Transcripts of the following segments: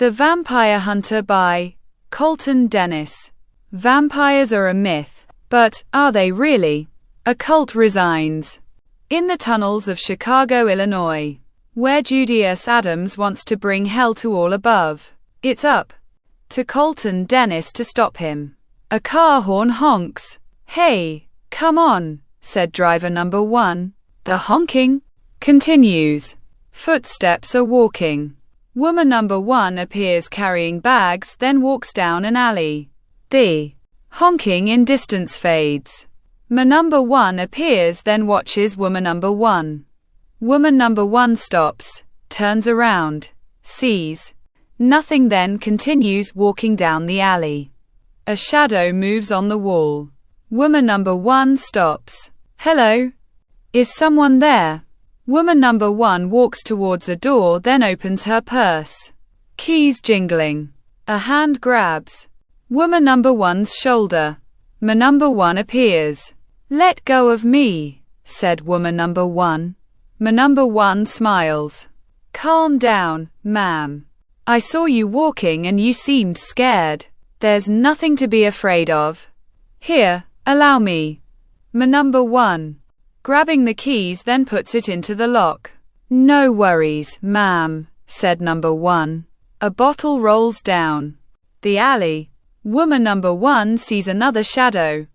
The Vampire Hunter by Colton Dennis. Vampires are a myth, but are they really? A cult resigns. In the tunnels of Chicago, Illinois, where Julius Adams wants to bring hell to all above, it's up to Colton Dennis to stop him. A car horn honks. "Hey, come on," said driver number 1. The honking continues. Footsteps are walking. Woman number 1 appears carrying bags, then walks down an alley. The honking in distance fades. Man number 1 appears, then watches woman number 1. Woman number 1 stops, turns around, sees nothing, then continues walking down the alley. A shadow moves on the wall. Woman number 1 stops. "Hello? Is someone there?" Woman number 1 walks towards a door, then opens her purse. Keys jingling. A hand grabs woman number 1's shoulder. Man number 1 appears. "Let go of me," said woman number 1. Man number 1 smiles. "Calm down, ma'am. I saw you walking and you seemed scared. There's nothing to be afraid of. Here, allow me." Man number 1, grabbing the keys, then puts it into the lock. "No worries, ma'am," said number 1. A bottle rolls down the alley. Woman number 1 sees another shadow.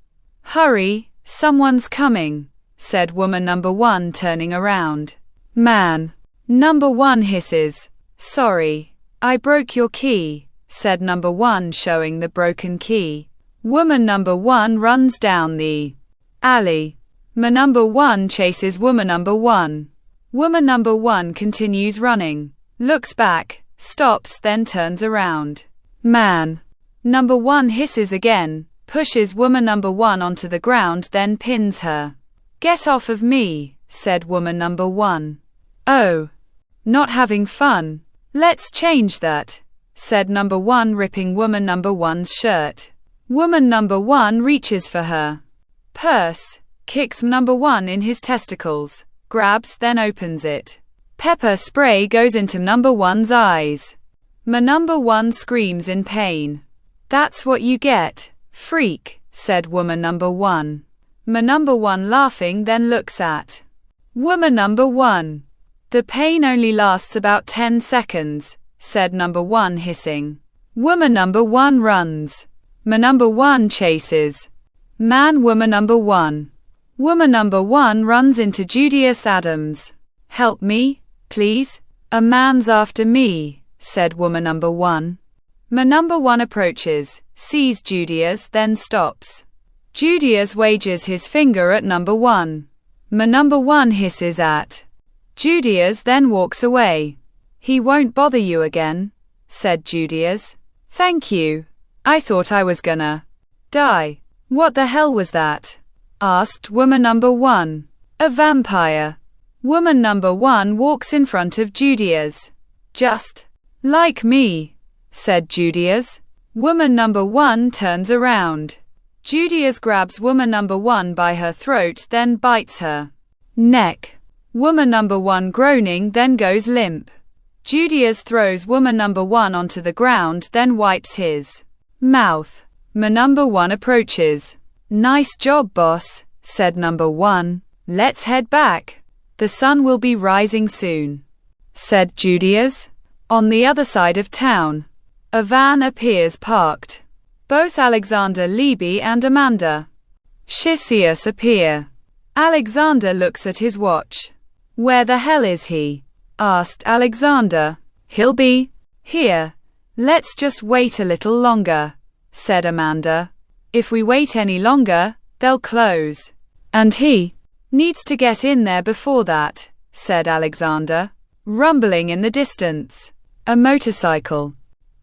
"Hurry, someone's coming," said woman number 1, turning around. Man number 1 hisses. "Sorry, I broke your key," said number 1, showing the broken key. Woman number 1 runs down the alley. Man number 1 chases woman number 1. Woman number 1 continues running, looks back, stops, then turns around. Man number 1 hisses again, pushes woman number 1 onto the ground, then pins her. "Get off of me," said woman number 1. "Oh, not having fun? Let's change that," said number 1, ripping woman number 1's shirt. Woman number 1 reaches for her purse, kicks number 1 in his testicles, grabs, then opens it. Pepper spray goes into number 1's eyes. Man number 1 screams in pain. "That's what you get, freak," said woman number 1. Man number 1 laughing, then looks at woman number 1. "The pain only lasts about 10 seconds, said number 1, hissing. Woman number 1 runs. Man number 1 chases. Man woman number 1. Woman number 1 runs into Julius Adams. "Help me, please. A man's after me," said woman number 1. Man number 1 approaches, sees Julius, then stops. Julius wages his finger at number 1. Man number 1 hisses at Julius, then walks away. "He won't bother you again," said Julius. "Thank you. I thought I was gonna die." "What the hell was that?" asked woman number 1. "A vampire." Woman number 1 walks in front of Julius. "Just like me," said Julius. Woman number 1 turns around. Julius grabs woman number 1 by her throat, then bites her neck. Woman number 1 groaning, then goes limp. Julius throws woman number 1 onto the ground, then wipes his mouth. Man number 1 approaches. "Nice job, boss," said number 1. "Let's head back. The sun will be rising soon," said Julius. On the other side of town, a van appears parked. Both Alexander Libby and Amanda Shisius appear. Alexander looks at his watch. "Where the hell is he?" asked Alexander. "He'll be here. Let's just wait a little longer," said Amanda. "If we wait any longer, they'll close. And he needs to get in there before that," said Alexander. Rumbling in the distance, a motorcycle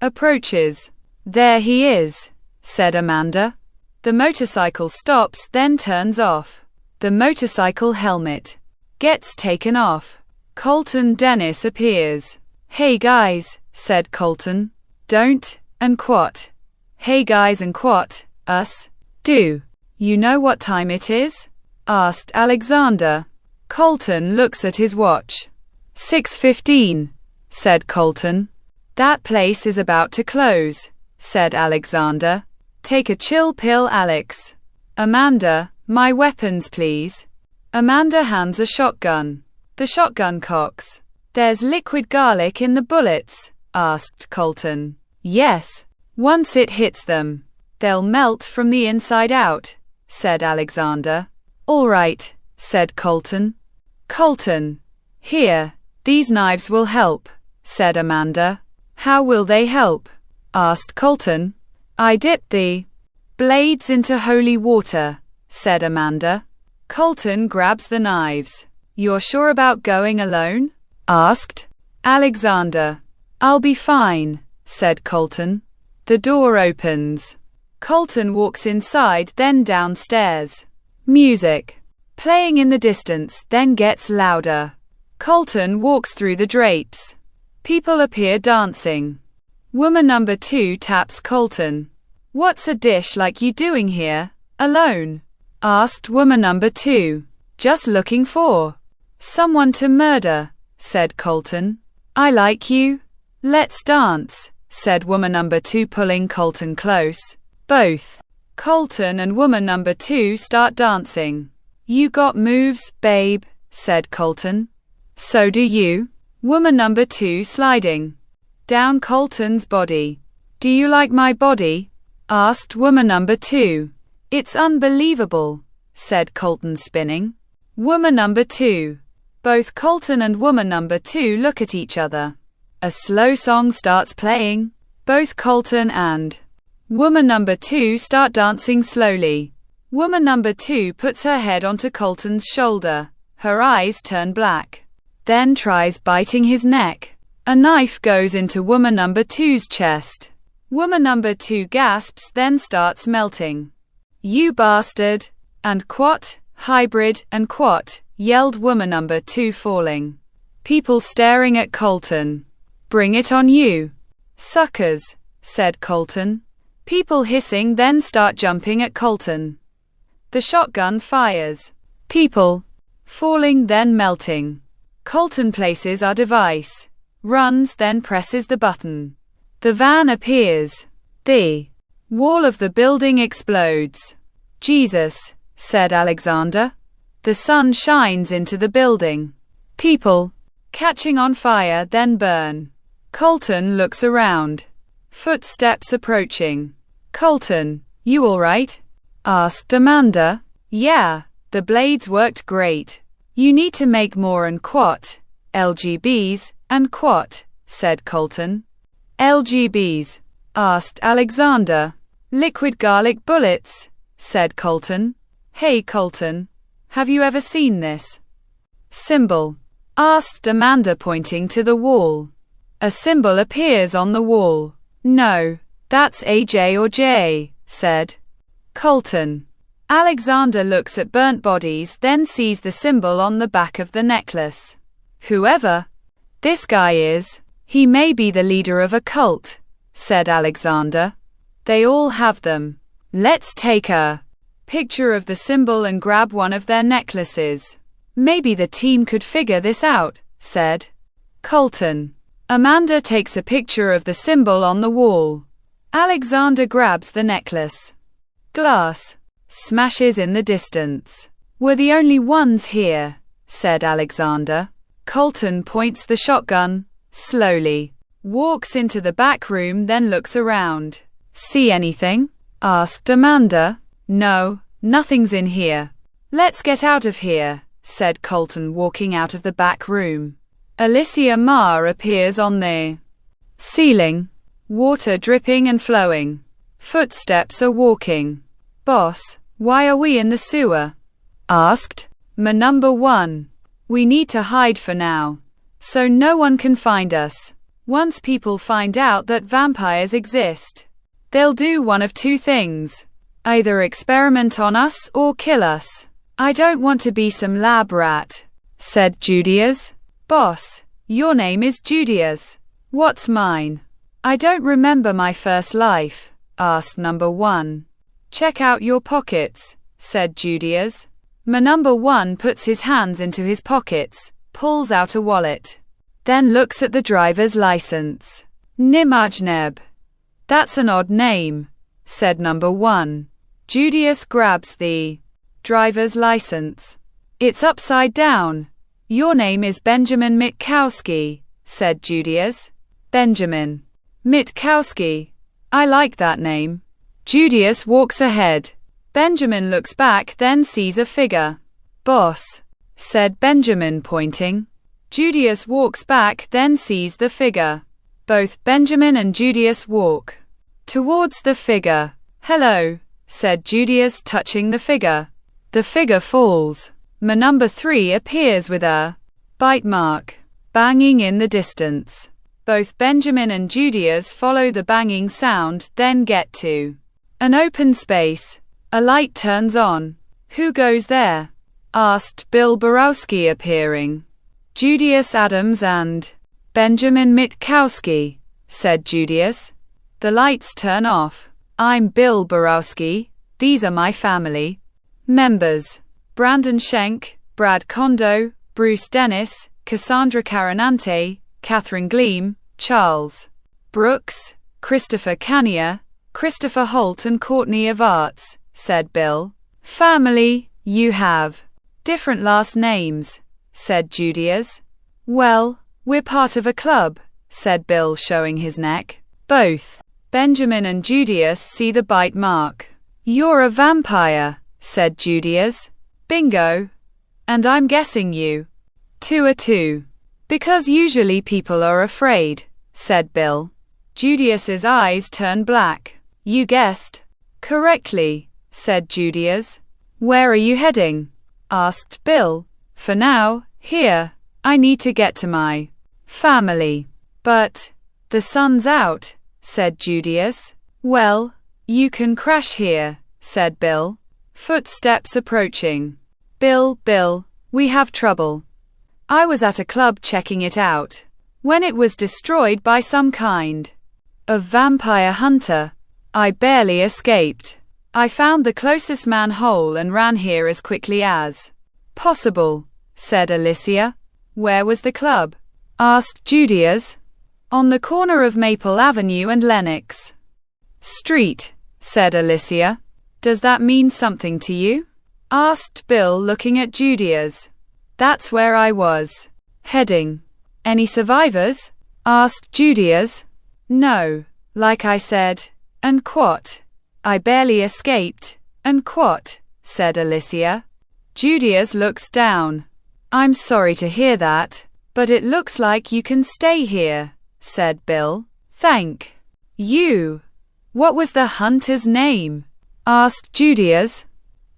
approaches. "There he is," said Amanda. The motorcycle stops, then turns off. The motorcycle helmet gets taken off. Colton Dennis appears. "Hey guys," said Colton. "Don't, and quat." "Hey guys and quat, us. Do you know what time it is?" asked Alexander. Colton looks at his watch. 6:15, said Colton. That place is about to close, said Alexander. Take a chill pill, Alex. Amanda, my weapons please. Amanda hands a shotgun. The shotgun cocks. There's liquid garlic in the bullets, asked Colton. Yes. Once it hits them, they'll melt from the inside out, said Alexander. All right, said Colton. Colton. Here, these knives will help, said Amanda. How will they help? Asked Colton. I dip the blades into holy water, said Amanda. Colton grabs the knives. You're sure about going alone? Asked Alexander. I'll be fine, said Colton. The door opens. Colton walks inside, then downstairs. Music playing in the distance, then gets louder. Colton walks through the drapes. People appear dancing. Woman number 2 taps Colton. What's a dish like you doing here, alone? Asked woman number 2. Just looking for someone to murder, said Colton. I like you. Let's dance, said woman number 2, pulling Colton close. Both Colton and woman number 2 start dancing. You got moves, babe, said Colton. So do you. Woman number 2 sliding down Colton's body. Do you like my body? Asked woman number 2. It's unbelievable, said Colton, spinning. Woman number 2. Both Colton and woman number 2 look at each other. A slow song starts playing. Both Colton and woman number 2 start dancing slowly. Woman number 2 puts her head onto Colton's shoulder. Her eyes turn black. Then tries biting his neck. A knife goes into woman number 2's chest. Woman number 2 gasps, then starts melting. You bastard! And quat, hybrid, and quat, yelled woman number 2, falling. People staring at Colton. Bring it on, you suckers, said Colton. People hissing, then start jumping at Colton. The shotgun fires. People falling, then melting. Colton places our device. Runs, then presses the button. The van appears. The wall of the building explodes. Jesus, said Alexander. The sun shines into the building. People catching on fire, then burn. Colton looks around. Footsteps approaching. Colton, you all right? Asked Amanda. Yeah, the blades worked great. You need to make more and quat, LGBs, and quat, said Colton. LGBs? Asked Alexander. Liquid garlic bullets, said Colton. Hey Colton, have you ever seen this symbol? Asked Amanda, pointing to the wall. A symbol appears on the wall. No, that's AJ or J, said Colton. Alexander looks at burnt bodies, then sees the symbol on the back of the necklace. Whoever this guy is, he may be the leader of a cult, said Alexander. They all have them. Let's take a picture of the symbol and grab one of their necklaces. Maybe the team could figure this out, said Colton. Amanda takes a picture of the symbol on the wall. Alexander grabs the necklace. Glass smashes in the distance. We're the only ones here, said Alexander. Colton points the shotgun, slowly, walks into the back room, then looks around. See anything? Asked Amanda. No, nothing's in here. Let's get out of here, said Colton, walking out of the back room. Alicia Marr appears on the ceiling. Water dripping and flowing. Footsteps are walking. Boss, why are we in the sewer? Asked Ma number 1. We need to hide for now, so no one can find us. Once people find out that vampires exist, they'll do one of two things. Either experiment on us or kill us. I don't want to be some lab rat, said Judias. Boss, your name is Judias. What's mine? I don't remember my first life, asked number 1. Check out your pockets, said Judias. Ma number 1 puts his hands into his pockets, pulls out a wallet, then looks at the driver's license. Nimajneb. That's an odd name, said number 1. Judius grabs the driver's license. It's upside down. Your name is Benjamin Mitkowski, said Judius. Benjamin Mitkowski. I like that name. Judius walks ahead. Benjamin looks back, then sees a figure. Boss, said Benjamin, pointing. Judius walks back, then sees the figure. Both Benjamin and Judius walk towards the figure. Hello, said Judius, touching the figure. The figure falls. Number 3 appears with a bite mark banging in the distance. Both Benjamin and Judius follow the banging sound, then get to an open space. A light turns on. Who goes there? Asked Bill Borowski, appearing. Judius Adams and Benjamin Mitkowski, said Judius. The lights turn off. I'm Bill Borowski. These are my family members. Brandon Schenk, Brad Kondo, Bruce Dennis, Cassandra Carinante, Catherine Gleam, Charles Brooks, Christopher Canier, Christopher Holt and Courtney Avarts, said Bill. Family, you have different last names, said Judius. Well, we're part of a club, said Bill, showing his neck. Both Benjamin and Judius see the bite mark. You're a vampire, said Judius. Bingo. And I'm guessing you two are too. Because usually people are afraid, said Bill. Judius's eyes turned black. You guessed correctly, said Judius. Where are you heading? Asked Bill. For now, here. I need to get to my family. But the sun's out, said Judius. Well, you can crash here, said Bill. Footsteps approaching. Bill, we have trouble. I was at a club checking it out when it was destroyed by some kind of vampire hunter. I barely escaped. I found the closest manhole and ran here as quickly as possible, said Alicia. Where was the club? Asked Judius. On the corner of Maple Avenue and Lenox Street, said Alicia. Does that mean something to you? Asked Bill, looking at Judius. That's where I was heading. Any survivors? Asked Judius. No, like I said. And quat. I barely escaped. And quat, said Alicia. Judius looks down. I'm sorry to hear that, but it looks like you can stay here, said Bill. Thank you. What was the hunter's name? Asked Judius.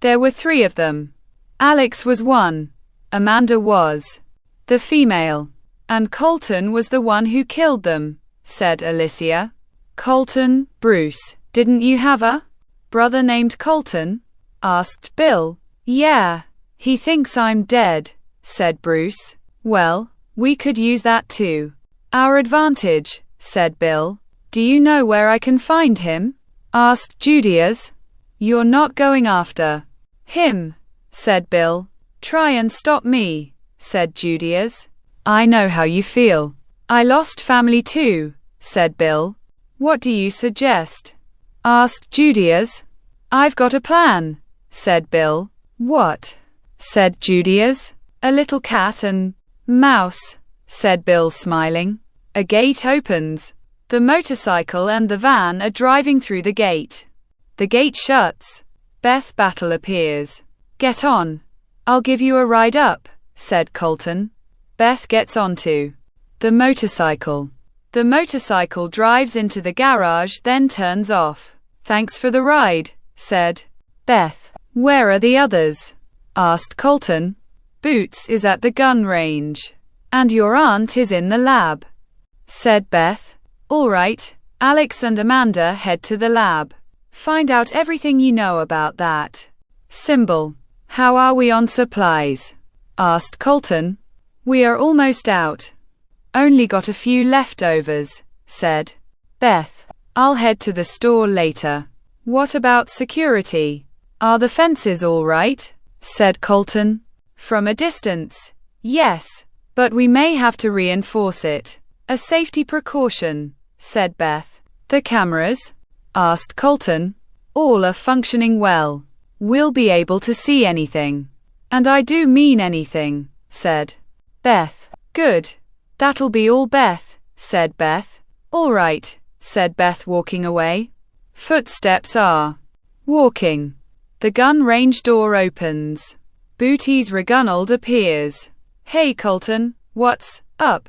There were 3 of them. Alex was one. Amanda was the female. And Colton was the one who killed them, said Alicia. Colton, Bruce, didn't you have a brother named Colton? Asked Bill. Yeah, he thinks I'm dead, said Bruce. Well, we could use that too. Our advantage, said Bill. Do you know where I can find him? Asked Judius. You're not going after him, said Bill. Try and stop me, said Judius. I know how you feel. I lost family too, said Bill. What do you suggest? Asked Judius. I've got a plan, said Bill. What? Said Judius. A little cat and mouse, said Bill, smiling. A gate opens. The motorcycle and the van are driving through the gate. The gate shuts. Beth Battle appears. Get on. I'll give you a ride up, said Colton. Beth gets onto the motorcycle. The motorcycle drives into the garage, then turns off. Thanks for the ride, said Beth. Where are the others? Asked Colton. Boots is at the gun range. And your aunt is in the lab, said Beth. All right, Alex and Amanda head to the lab. Find out everything you know about that symbol. How are we on supplies? Asked Colton. We are almost out. Only got a few leftovers, said Beth. I'll head to the store later. What about security? Are the fences all right? Said Colton. From a distance, yes, but we may have to reinforce it. A safety precaution, said Beth. The cameras? Asked Colton. All are functioning well. We'll be able to see anything. And I do mean anything, said Beth. Good. That'll be all, Beth, said Beth. All right, said Beth, walking away. Footsteps are walking. The gun range door opens. Booties Regunald appears. Hey Colton, what's up?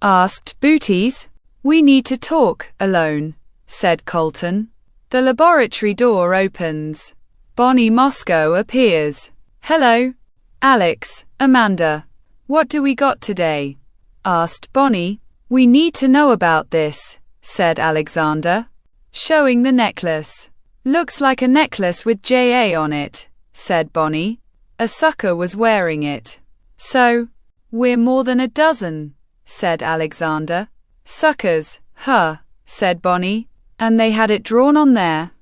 Asked Booties. We need to talk, alone, said Colton. The laboratory door opens. Bonnie Moscow appears. Hello. Alex, Amanda. What do we got today? Asked Bonnie. We need to know about this, said Alexander, showing the necklace. Looks like a necklace with JA on it, said Bonnie. A sucker was wearing it. So, we're more than a dozen, said Alexander. Suckers, huh, said Bonnie. And they had it drawn on their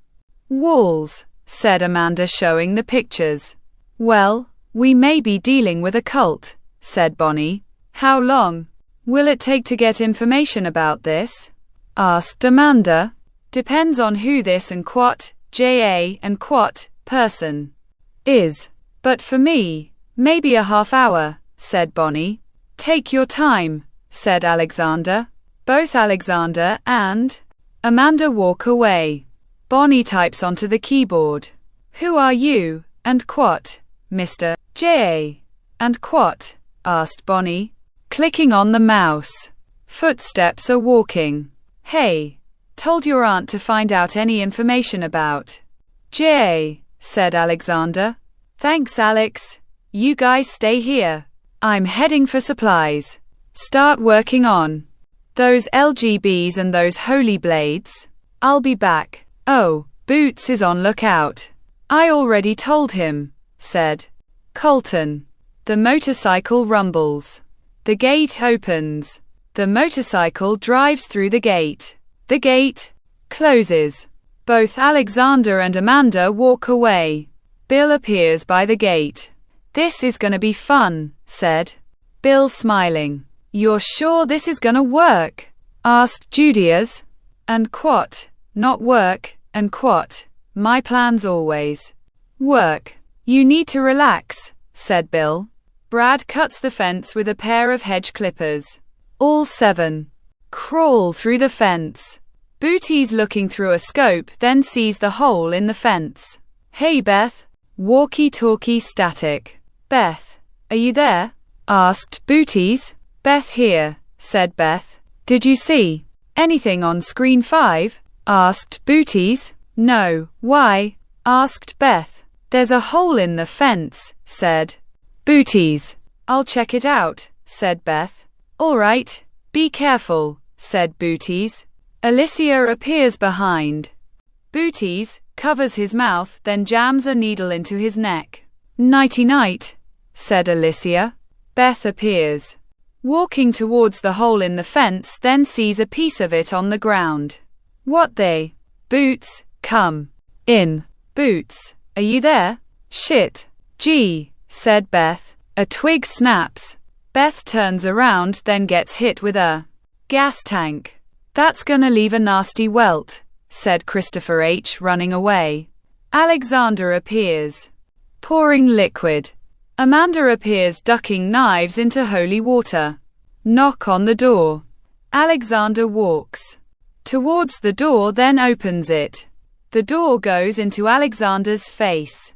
walls, said Amanda, showing the pictures. Well, we may be dealing with a cult, said Bonnie. How long will it take to get information about this? Asked Amanda. Depends on who this and quat, JA and quat, person is. But for me, maybe a half hour, said Bonnie. Take your time, said Alexander. Both Alexander and Amanda walk away. Bonnie types onto the keyboard. Who are you, and quat, Mr. J. And quat? Asked Bonnie, clicking on the mouse. Footsteps are walking. Hey, told your aunt to find out any information about J, said Alexander. Thanks, Alex. You guys stay here. I'm heading for supplies. Start working on those LGBs and those holy blades. I'll be back. Oh, Boots is on lookout. I already told him, said Colton. The motorcycle rumbles. The gate opens. The motorcycle drives through the gate. The gate closes. Both Alexander and Amanda walk away. Bill appears by the gate. This is gonna be fun, said Bill, smiling. You're sure this is gonna work? Asked Judias. And quat, not work, and quat. My plans always work. You need to relax, said Bill. Brad cuts the fence with a pair of hedge clippers. All 7 crawl through the fence. Booty's looking through a scope, then sees the hole in the fence. Hey Beth. Walkie-talkie static. Beth, are you there? Asked Booties. Beth here, said Beth. Did you see anything on screen 5? Asked Booties. No, why? Asked Beth. There's a hole in the fence, said Booties. I'll check it out, said Beth. All right, be careful, said Booties. Alicia appears behind Booties, covers his mouth, then jams a needle into his neck. Nighty-night, said Alicia. Beth appears, walking towards the hole in the fence, then sees a piece of it on the ground. What the? Boots, come in. Boots, are you there? Shit. Gee, said Beth. A twig snaps. Beth turns around, then gets hit with a gas tank. That's gonna leave a nasty welt, said Christopher H., running away. Alexander appears, pouring liquid. Amanda appears, ducking knives into holy water. Knock on the door. Alexander walks towards the door, then opens it. The door goes into Alexander's face.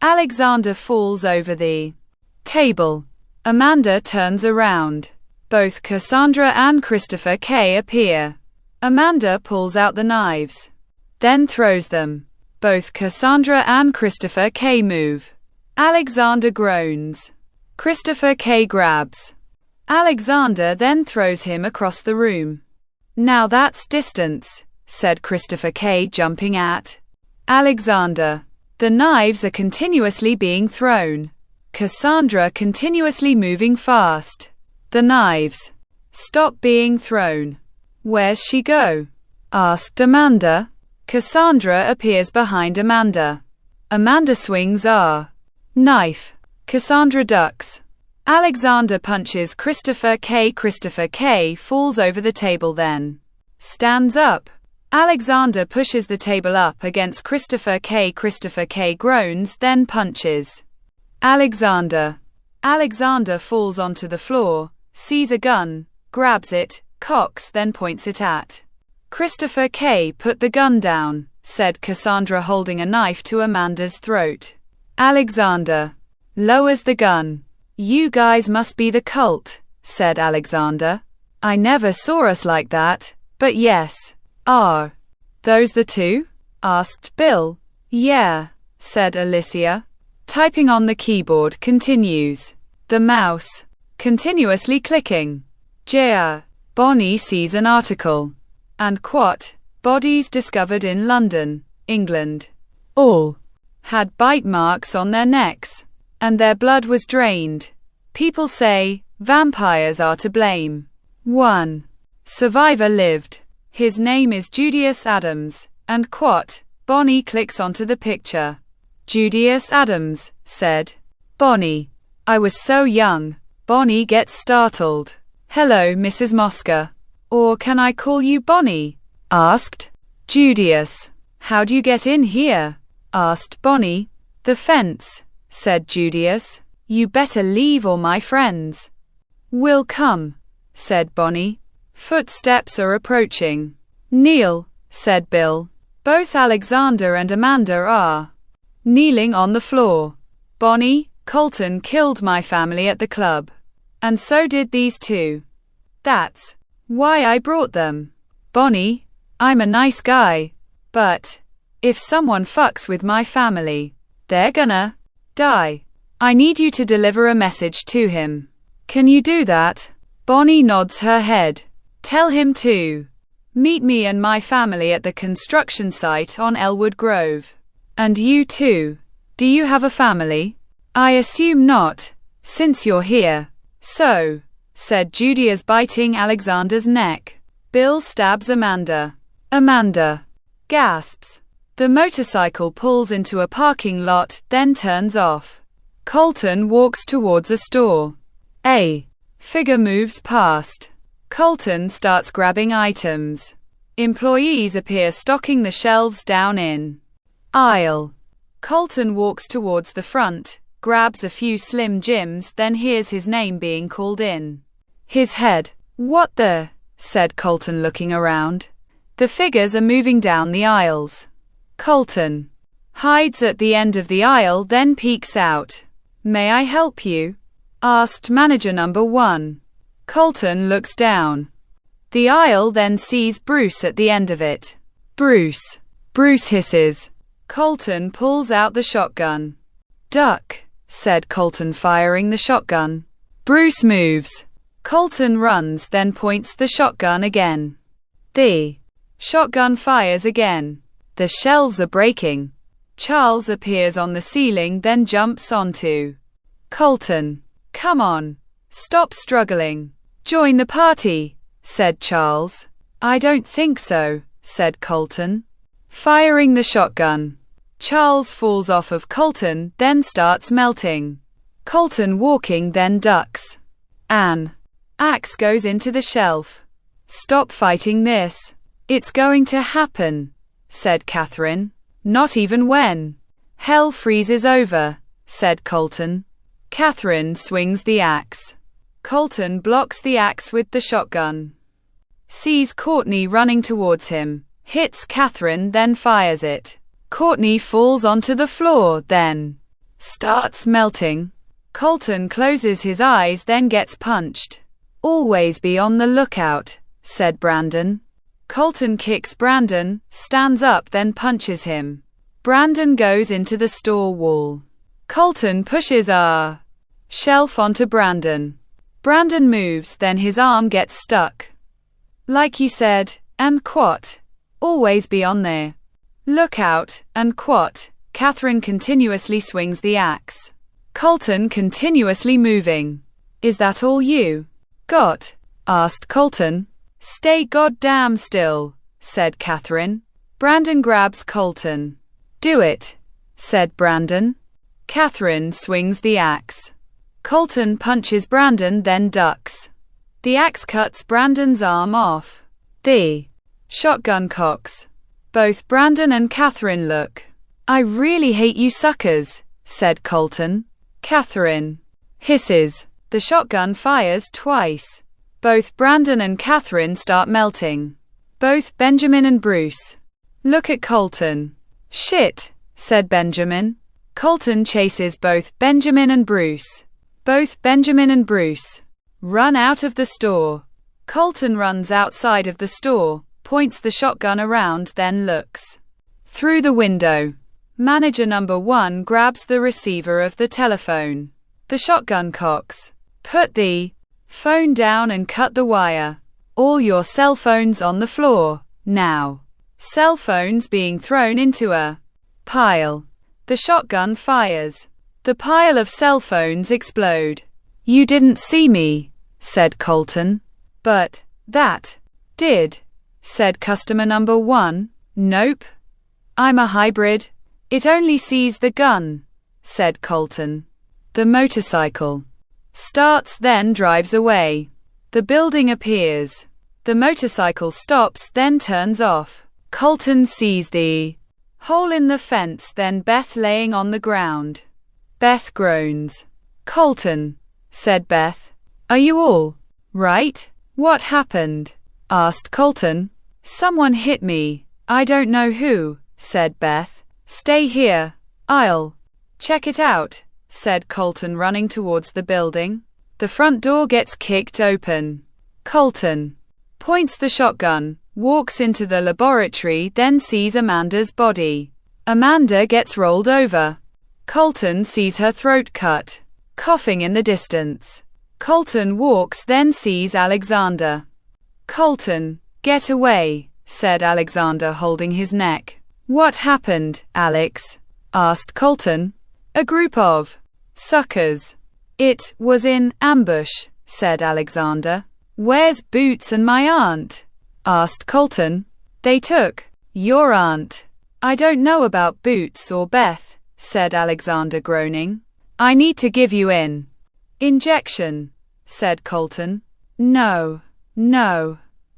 Alexander falls over the table. Amanda turns around. Both Cassandra and Christopher K. appear. Amanda pulls out the knives, then throws them. Both Cassandra and Christopher K. move. Alexander groans. Christopher K. grabs Alexander, then throws him across the room. Now that's distance, said Christopher K., jumping at Alexander. The knives are continuously being thrown. Cassandra continuously moving fast. The knives stop being thrown. Where's she go? Asked Amanda. Cassandra appears behind Amanda. Amanda swings a knife. Cassandra ducks. Alexander punches Christopher K. Christopher K. falls over the table, then stands up. Alexander pushes the table up against Christopher K. Christopher K. groans, then punches Alexander. Alexander falls onto the floor, sees a gun, grabs it, cocks, then points it at Christopher K. Put the gun down, said Cassandra, holding a knife to Amanda's throat. Alexander lowers the gun. You guys must be the cult, said Alexander. I never saw us like that, but yes. Are those the two? Asked Bill. Yeah, said Alicia. Typing on the keyboard continues. The mouse continuously clicking. Bonnie sees an article. And quote, bodies discovered in London, England. All had bite marks on their necks, and their blood was drained. People say vampires are to blame. One survivor lived. His name is Judius Adams, and quote, Bonnie clicks onto the picture. Judius Adams, said Bonnie. I was so young. Bonnie gets startled. Hello, Mrs. Mosca. Or can I call you Bonnie? Asked Judius. How do you get in here? Asked Bonnie. The fence, said Judius. You better leave or my friends will come, said Bonnie. Footsteps are approaching. Kneel, said Bill. Both Alexander and Amanda are kneeling on the floor. Bonnie, Colton killed my family at the club. And so did these two. That's why I brought them. Bonnie, I'm a nice guy. But if someone fucks with my family, they're gonna die. I need you to deliver a message to him. Can you do that? Bonnie nods her head. Tell him to meet me and my family at the construction site on Elwood Grove. And you too. Do you have a family? I assume not, since you're here. So, said Judius, biting Alexander's neck. Bill stabs Amanda. Amanda gasps. The motorcycle pulls into a parking lot, then turns off. Colton walks towards a store. A figure moves past. Colton starts grabbing items. Employees appear stocking the shelves down in aisle. Colton walks towards the front, grabs a few Slim Jims, then hears his name being called in his head. What the? Said Colton, looking around. The figures are moving down the aisles. Colton hides at the end of the aisle, then peeks out. May I help you? Asked manager number 1. Colton looks down the aisle, then sees Bruce at the end of it. Bruce. Bruce hisses. Colton pulls out the shotgun. Duck, said Colton, firing the shotgun. Bruce moves. Colton runs, then points the shotgun again. The shotgun fires again. The shelves are breaking. Charles appears on the ceiling, then jumps onto Colton. Come on. Stop struggling. Join the party, said Charles. I don't think so, said Colton. Firing the shotgun. Charles falls off of Colton, then starts melting. Colton walking, then ducks. An axe goes into the shelf. Stop fighting this. It's going to happen, said Catherine. Not even when hell freezes over, said Colton. Catherine swings the axe. Colton blocks the axe with the shotgun. Sees Courtney running towards him. Hits Catherine, then fires it. Courtney falls onto the floor, then starts melting. Colton closes his eyes, then gets punched. Always be on the lookout, said Brandon. Colton kicks Brandon, stands up, then punches him. Brandon goes into the store wall. Colton pushes a shelf onto Brandon. Brandon moves, then his arm gets stuck. Like you said, and quote, always be on there lookout, and quote, Catherine continuously swings the axe. Colton continuously moving. Is that all you got? Asked Colton. Stay goddamn still, said Catherine. Brandon grabs Colton. Do it, said Brandon. Catherine swings the axe. Colton punches Brandon, then ducks. The axe cuts Brandon's arm off. The Shotgun cocks. Both Brandon and Catherine look. I really hate you suckers, said Colton. Catherine hisses. The shotgun fires twice. Both Brandon and Catherine start melting. Both Benjamin and Bruce look at Colton. Shit, said Benjamin. Colton chases both Benjamin and Bruce. Both Benjamin and Bruce run out of the store. Colton runs outside of the store, points the shotgun around, then looks through the window. Manager number 1 grabs the receiver of the telephone. The shotgun cocks put the phone down and cut the wire. All your cell phones on the floor, now. Cell phones being thrown into a pile. The shotgun fires. The pile of cell phones explode. You didn't see me, said Colton. But that did, said customer number 1. Nope. I'm a hybrid. It only sees the gun, said Colton. The motorcycle starts, then drives away. The building appears. The motorcycle stops, then turns off. Colton sees the hole in the fence, then Beth laying on the ground. Beth groans. Colton, said Beth. Are you all right? What happened? Asked Colton. Someone hit me. I don't know who, said Beth. Stay here. I'll check it out, said Colton, running towards the building. The front door gets kicked open. Colton points the shotgun, walks into the laboratory, then sees Amanda's body. Amanda gets rolled over. Colton sees her throat cut, coughing in the distance. Colton walks, then sees Alexander. Colton, get away, said Alexander, holding his neck. What happened, Alex? Asked Colton. A group of suckers. It was in ambush, said Alexander. Where's Boots and my aunt? Asked Colton. They took your aunt. I don't know about Boots or Beth, said Alexander, groaning. I need to give you an injection, said Colton. No,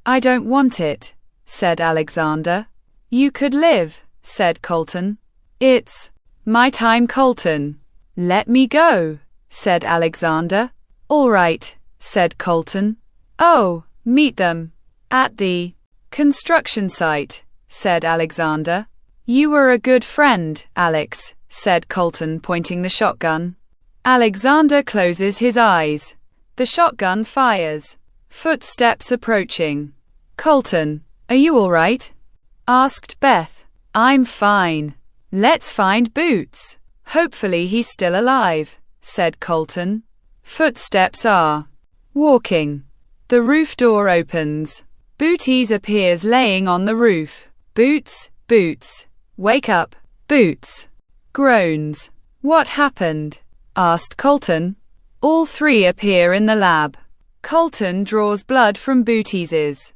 I don't want it, said Alexander. You could live, said Colton. It's my time, Colton. Let me go, said Alexander. All right, said Colton. Oh, meet them at the construction site, said Alexander. You were a good friend, Alex, said Colton, pointing the shotgun. Alexander closes his eyes. The shotgun fires. Footsteps approaching. Colton, are you all right? Asked Beth. I'm fine. Let's find Boots. Hopefully he's still alive, said Colton. Footsteps are walking. The roof door opens. Booties appears laying on the roof. Boots, wake up. Boots groans. What happened? Asked Colton. All 3 appear in the lab. Colton draws blood from Booties'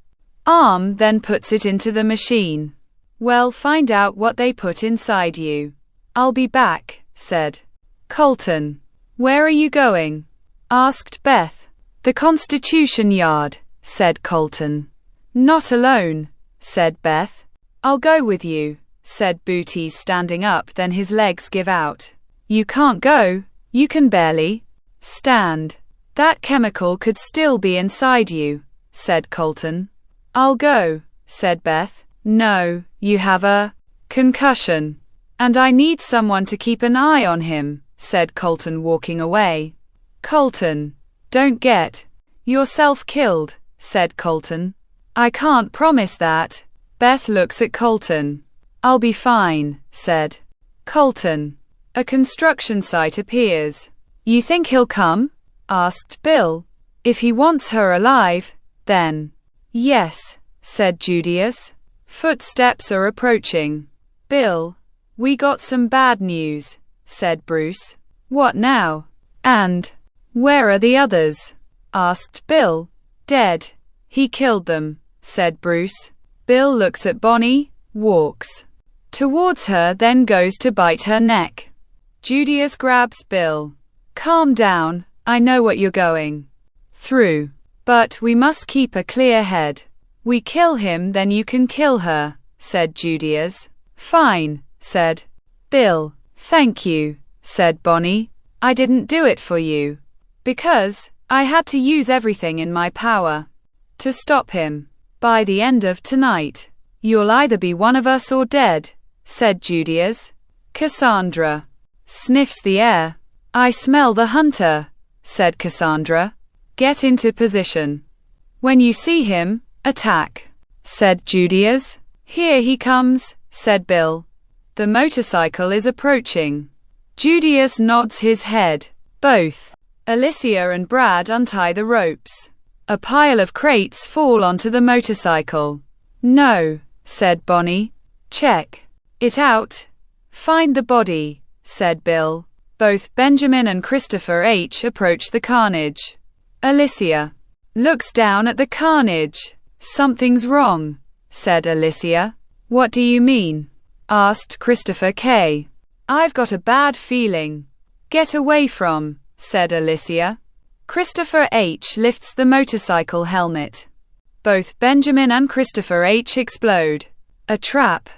arm, then puts it into the machine. Well, find out what they put inside you. I'll be back, said Colton. Where are you going? Asked Beth. The Constitution Yard, said Colton. Not alone, said Beth. I'll go with you, said Booties, standing up, then his legs give out. You can't go, you can barely stand. That chemical could still be inside you, said Colton. I'll go, said Beth. No, you have a concussion. And I need someone to keep an eye on him, said Colton, walking away. Colton, don't get yourself killed, said Colton. I can't promise that. Beth looks at Colton. I'll be fine, said Colton. A construction site appears. You think he'll come? Asked Bill. If he wants her alive, then yes, said Julius. Footsteps are approaching. Bill, we got some bad news, said Bruce. What now? And where are the others? Asked Bill. Dead. He killed them, said Bruce. Bill looks at Bonnie, walks towards her, then goes to bite her neck. Julius grabs Bill. Calm down, I know what you're going through. But we must keep a clear head. We kill him, then you can kill her, said Judias. Fine, said Bill. Thank you, said Bonnie. I didn't do it for you. Because I had to use everything in my power to stop him. By the end of tonight, you'll either be one of us or dead, said Judias. Cassandra sniffs the air. I smell the hunter, said Cassandra. Get into position. When you see him, attack, said Judias. Here he comes, said Bill. The motorcycle is approaching. Judias nods his head. Both Alicia and Brad untie the ropes. A pile of crates fall onto the motorcycle. No, said Bonnie. Check it out. Find the body, said Bill. Both Benjamin and Christopher H. approach the carnage. Alicia looks down at the carnage. Something's wrong, said Alicia. What do you mean? Asked Christopher K. I've got a bad feeling. Get away from, said Alicia. Christopher H. lifts the motorcycle helmet. Both Benjamin and Christopher H. explode. A trap.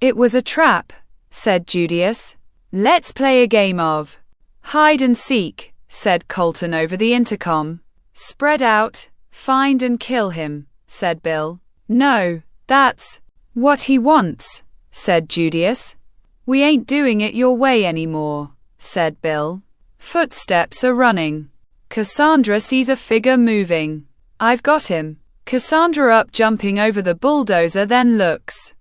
It was a trap, said Judias. Let's play a game of hide and seek, said Colton over the intercom. Spread out, find and kill him, said Bill. No, that's what he wants, said Judias. We ain't doing it your way anymore, said Bill. Footsteps are running. Cassandra sees a figure moving. I've got him. Cassandra up jumping over the bulldozer, then looks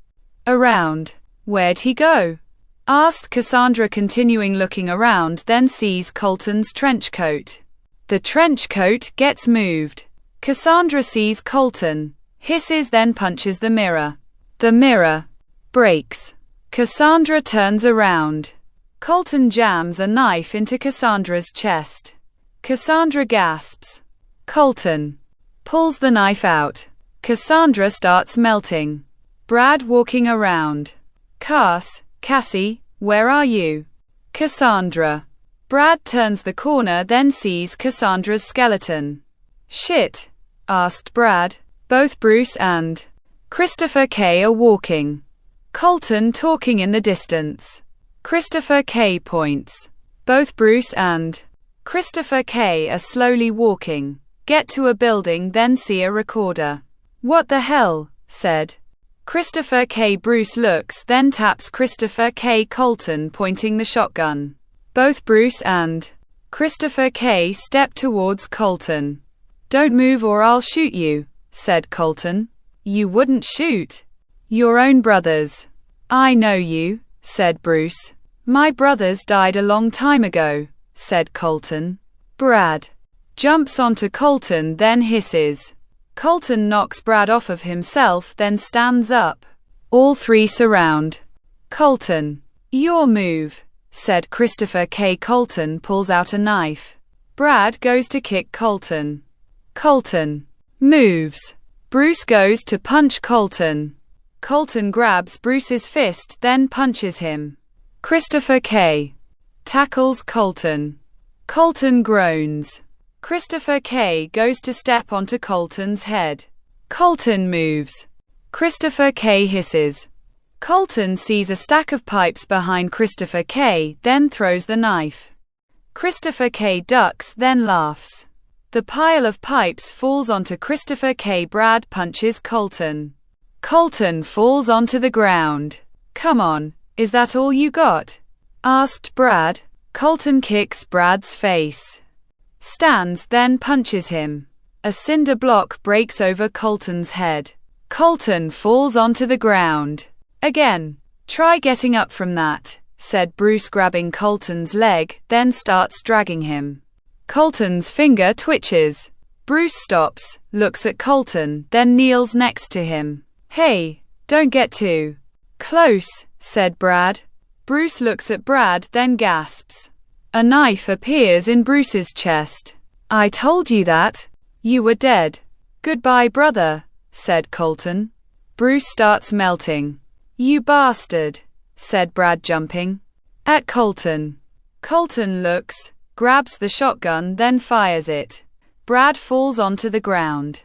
around. Where'd he go? Asked Cassandra, continuing looking around, then sees Colton's trench coat. The trench coat gets moved. Cassandra sees Colton, hisses, then punches the mirror. The mirror breaks. Cassandra turns around. Colton jams a knife into Cassandra's chest. Cassandra gasps. Colton pulls the knife out. Cassandra starts melting. Brad walking around. Cassie, where are you? Cassandra. Brad turns the corner, then sees Cassandra's skeleton. Shit, asked Brad. Both Bruce and Christopher K. are walking. Colton talking in the distance. Christopher K. points. Both Bruce and Christopher K. are slowly walking. Get to a building, then see a recorder. What the hell, said Christopher K. Bruce looks, then taps Christopher K. Colton, pointing the shotgun. Both Bruce and Christopher K. step towards Colton. Don't move or I'll shoot you, said Colton. You wouldn't shoot your own brothers. I know you, said Bruce. My brothers died a long time ago, said Colton. Brad jumps onto Colton, then hisses. Colton knocks Brad off of himself, then stands up. All three surround Colton. Your move, said Christopher K. Colton pulls out a knife. Brad goes to kick Colton. Colton moves. Bruce goes to punch Colton. Colton grabs Bruce's fist, then punches him. Christopher K. tackles Colton. Colton groans. Christopher K. goes to step onto Colton's head. Colton moves. Christopher K. hisses. Colton sees a stack of pipes behind Christopher K., then throws the knife. Christopher K. ducks, then laughs. The pile of pipes falls onto Christopher K. Brad punches Colton. Colton falls onto the ground. Come on, is that all you got? Asked Brad. Colton kicks Brad's face. Stands, then punches him. A cinder block breaks over Colton's head. Colton falls onto the ground. Again. Try getting up from that, said Bruce, grabbing Colton's leg, then starts dragging him. Colton's finger twitches. Bruce stops, looks at Colton, then kneels next to him. Hey, don't get too close, said Brad. Bruce looks at Brad, then gasps. A knife appears in Bruce's chest. I told you that you were dead. Goodbye, brother, said Colton. Bruce starts melting. You bastard, said Brad, jumping at Colton. Colton looks, grabs the shotgun, then fires it. Brad falls onto the ground.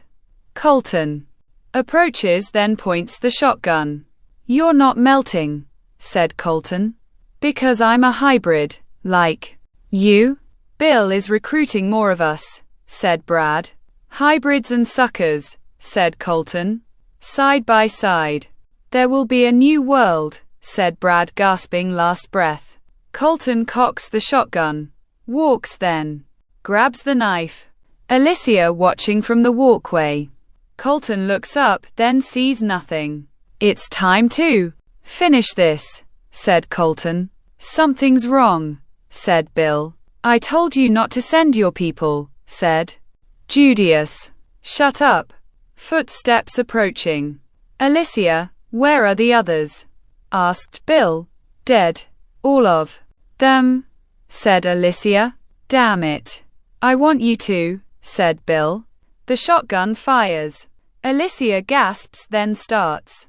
Colton approaches, then points the shotgun. You're not melting, said Colton. Because I'm a hybrid, like you? Bill is recruiting more of us, said Brad. Hybrids and suckers, said Colton. Side by side. There will be a new world, said Brad, gasping last breath. Colton cocks the shotgun. Walks, then grabs the knife. Alicia watching from the walkway. Colton looks up, then sees nothing. It's time to finish this, said Colton. Something's wrong, said Bill. I told you not to send your people, said Judius. Shut up. Footsteps approaching. Alicia, where are the others? Asked Bill. Dead. All of them, said Alicia. Damn it. I want you to, said Bill. The shotgun fires. Alicia gasps, then starts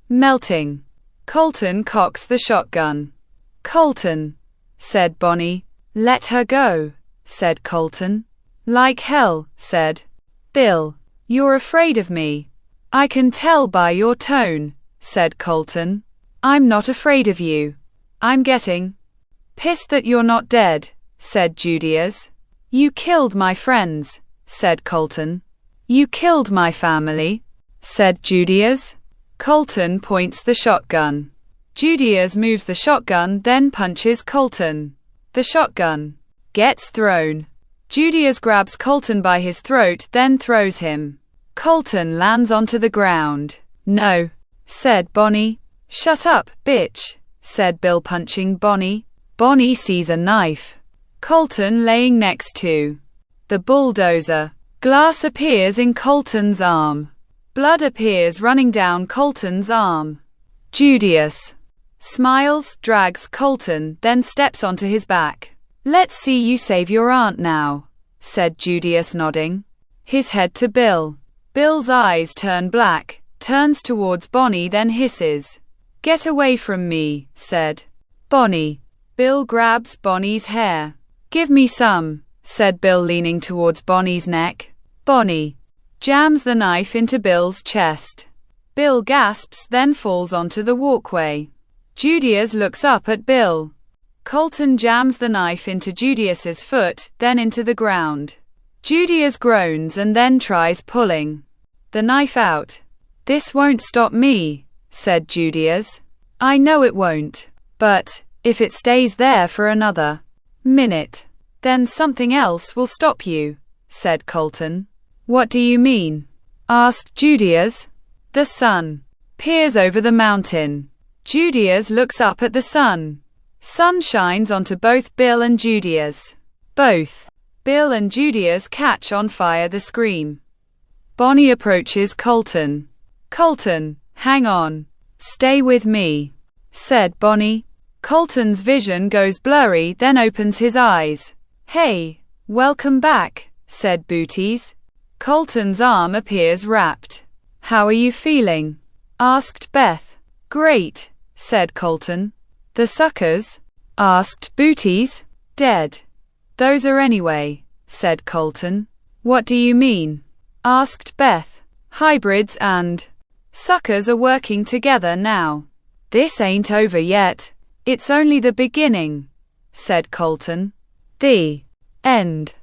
melting. Colton cocks the shotgun. Colton, said Bonnie. Let her go, said Colton. Like hell, said Bill. You're afraid of me. I can tell by your tone, said Colton. I'm not afraid of you. I'm getting pissed that you're not dead, said Judius. You killed my friends, said Colton. You killed my family, said Judius. Colton points the shotgun. Judius moves the shotgun, then punches Colton. The shotgun gets thrown. Judius grabs Colton by his throat, then throws him. Colton lands onto the ground. No, said Bonnie. Shut up, bitch, said Bill, punching Bonnie. Bonnie sees a knife. Colton laying next to the bulldozer. Glass appears in Colton's arm. Blood appears running down Colton's arm. Judius smiles, drags Colton, then steps onto his back. Let's see you save your aunt now, said Judius, nodding his head to Bill. Bill's eyes turn black, turns towards Bonnie, then hisses. Get away from me, said Bonnie. Bill grabs Bonnie's hair. Give me some, said Bill, leaning towards Bonnie's neck. Bonnie jams the knife into Bill's chest. Bill gasps, then falls onto the walkway. Judius looks up at Bill. Colton jams the knife into Judius's foot, then into the ground. Judius groans and then tries pulling the knife out. This won't stop me, said Judius. I know it won't, but if it stays there for another minute, then something else will stop you, said Colton. What do you mean? Asked Judius. The sun peers over the mountain. Judius looks up at the sun. Sun shines onto both Bill and Judius. Both Bill and Judius catch on fire. The scream. Bonnie approaches Colton. Colton, hang on. Stay with me, said Bonnie. Colton's vision goes blurry, then opens his eyes. Hey, welcome back, said Booties. Colton's arm appears wrapped. How are you feeling? Asked Beth. Great, said Colton. The suckers? Asked Booties. Dead. Those are anyway, said Colton. What do you mean? Asked Beth. Hybrids and suckers are working together now. This ain't over yet. It's only the beginning, said Colton. The end.